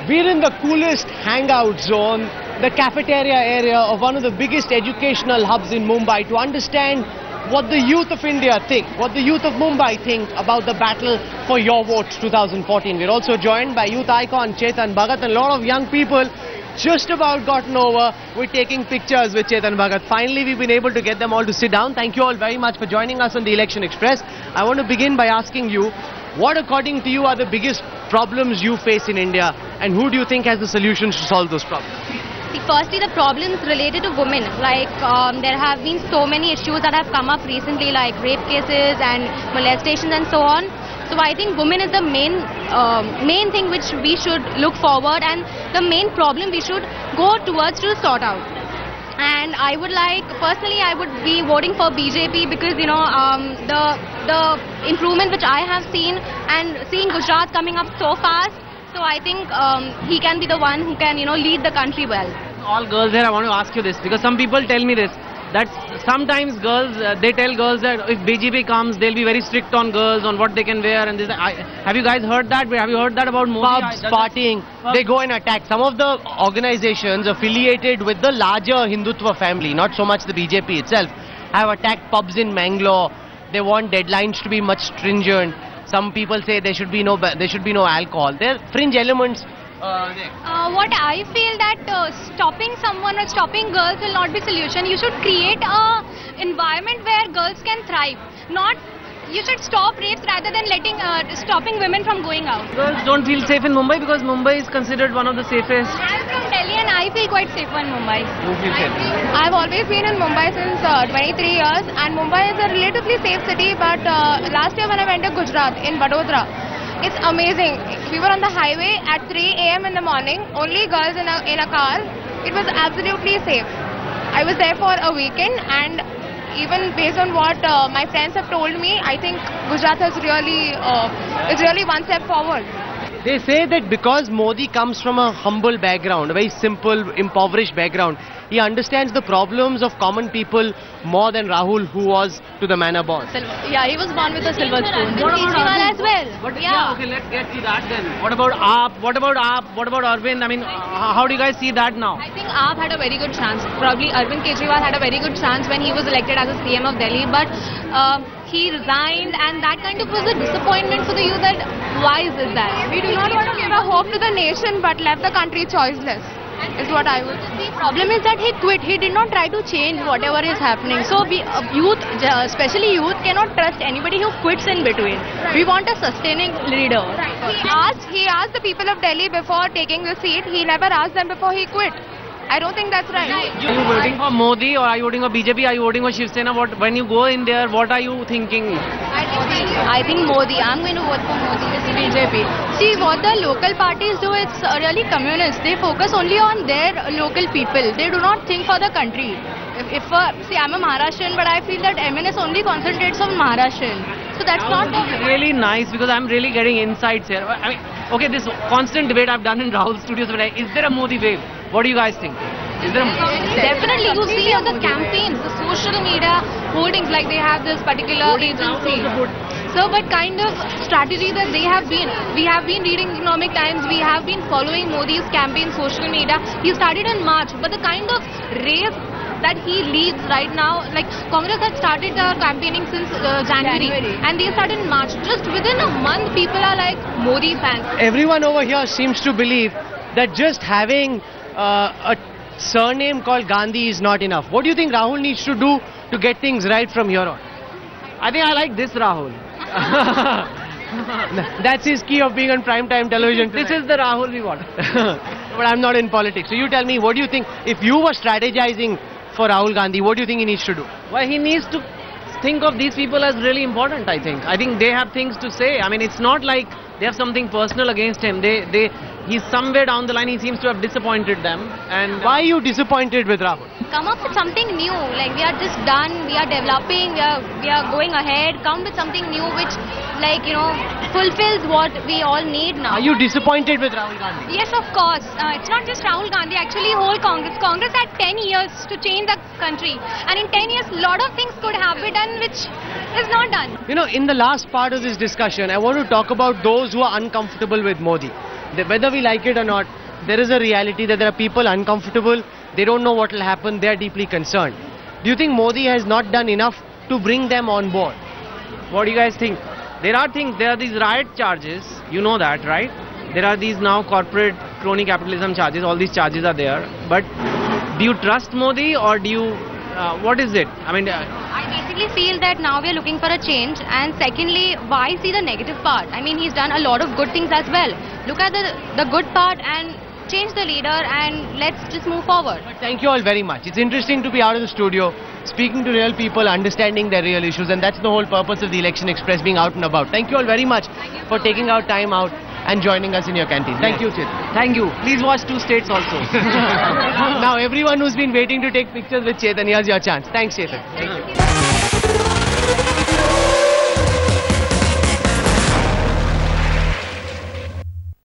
We're in the coolest hangout zone, the cafeteria area of one of the biggest educational hubs in Mumbai, to understand what the youth of India think, what the youth of Mumbai think about the battle for your vote 2014. We're also joined by youth icon Chetan Bhagat, and a lot of young people just about gotten over. We're taking pictures with Chetan Bhagat. Finally, we've been able to get them all to sit down. Thank you all very much for joining us on the Election Express. I want to begin by asking you, what according to you are the biggest problems you face in India, and who do you think has the solutions to solve those problems? See, firstly, the problems related to women. Like, there have been so many issues that have come up recently, like rape cases and molestations and so on. So I think women is the main thing which we should look forward, and the main problem we should go towards to sort out. And I would like, personally, I would be voting for BJP because, you know, the improvement which I have seen, and seeing Gujarat coming up so fast, so I think he can be the one who can, you know, lead the country well. All girls here, I want to ask you this, because some people tell me this, that sometimes girls, they tell girls that if BJP comes, they'll be very strict on girls, on what they can wear, and this. Have you guys heard that? Have you heard that about Modi? Pubs, partying, they go and attack. Some of the organizations affiliated with the larger Hindutva family, not so much the BJP itself, have attacked pubs in Mangalore. They want deadlines to be much stringent. Some people say there should be no alcohol. There are fringe elements. What I feel that stopping someone or stopping girls will not be solution. You should create a environment where girls can thrive. You should stop rapes rather than stopping women from going out. Girls don't feel safe in Mumbai because Mumbai is considered one of the safest. I'm from Delhi and I feel quite safe in Mumbai. You feel safe? I've always been in Mumbai since 23 years, and Mumbai is a relatively safe city, but last year when I went to Gujarat in Vadodara, it's amazing. We were on the highway at 3 AM in the morning, only girls in a car. It was absolutely safe. I was there for a weekend, and even based on what my friends have told me, I think Gujarat is really one step forward. They say that because Modi comes from a humble background, a very simple, impoverished background, he understands the problems of common people more than Rahul, who was to the manner born. Yeah, he was born with a silver spoon. Kejriwal as well. Yeah, okay, let's get to that then. What about AAP? What about AAP? What about Arvind? I mean, how do you guys see that now? I think AAP had a very good chance. Probably Arvind Kejriwal had a very good chance when he was elected as a CM of Delhi, but he resigned, and that kind of was a disappointment for the youth. That why is it that? We do not want to give a hope to the nation, but left the country choiceless, is what I would say. The problem is that he quit. He did not try to change whatever is happening. So youth, especially youth, cannot trust anybody who quits in between. We want a sustaining leader. He asked the people of Delhi before taking the seat. He never asked them before he quit. I don't think that's right. Are you voting for Modi, or are you voting for BJP? Are you voting for Shiv Sena? When you go in there, what are you thinking? I think Modi. I'm going to vote for Modi. This is BJP. See, what the local parties do, it's really communist. They focus only on their local people. They do not think for the country. See, I'm a Maharashtrian, but I feel that MNS only concentrates on Maharashtrian. So that's not really nice, because I'm really getting insights here. I mean, okay, this constant debate I've done in Rahul Studios, but is there a Modi wave? What do you guys think? Is there Definitely, you see on the campaigns, the social media holdings, like they have this particular agency. So, but kind of strategy that we have been reading Economic Times, we have been following Modi's campaign, social media. He started in March, but the kind of race that he leads right now, like Congress had started campaigning since January, and they started in March. Just within a month, people are like Modi fans. Everyone over here seems to believe that just having a surname called Gandhi is not enough. What do you think Rahul needs to do to get things right from here on? I think I like this Rahul. That's his key of being on primetime television tonight. This is the Rahul we want. But I'm not in politics. So you tell me, what do you think, if you were strategizing for Rahul Gandhi, what do you think he needs to do? Well, he needs to think of these people as really important, I think. I think they have things to say. I mean, it's not like they have something personal against him. He's somewhere down the line, he seems to have disappointed them. And why are you disappointed with Rahul? Come up with something new. Like, we are just done, we are developing, we are going ahead. Come with something new which, like, you know, fulfills what we all need now. Are you disappointed with Rahul Gandhi? Yes, of course. It's not just Rahul Gandhi, actually whole Congress. Congress had 10 years to change the country. And in 10 years, a lot of things could have been done which is not done. You know, in the last part of this discussion, I want to talk about those who are uncomfortable with Modi. Whether we like it or not, there is a reality that there are people uncomfortable, they don't know what will happen, they are deeply concerned. Do you think Modi has not done enough to bring them on board? What do you guys think? There are these riot charges, you know that, right? There are these now corporate crony capitalism charges, all these charges are there. But do you trust Modi, or do you, what is it? I mean, I basically feel that now we are looking for a change, and secondly, why see the negative part? I mean, he's done a lot of good things as well. Look at the good part and change the leader, and let's just move forward. Thank you all very much. It's interesting to be out of the studio, speaking to real people, understanding their real issues, and that's the whole purpose of the Election Express, being out and about. Thank you all very much for taking out time out and joining us in your canteen. Thank you, Chit. thank you. Please watch 2 States also. Now everyone who's been waiting to take pictures with Chetan, here's your chance. Thanks, Chetan. Thank you.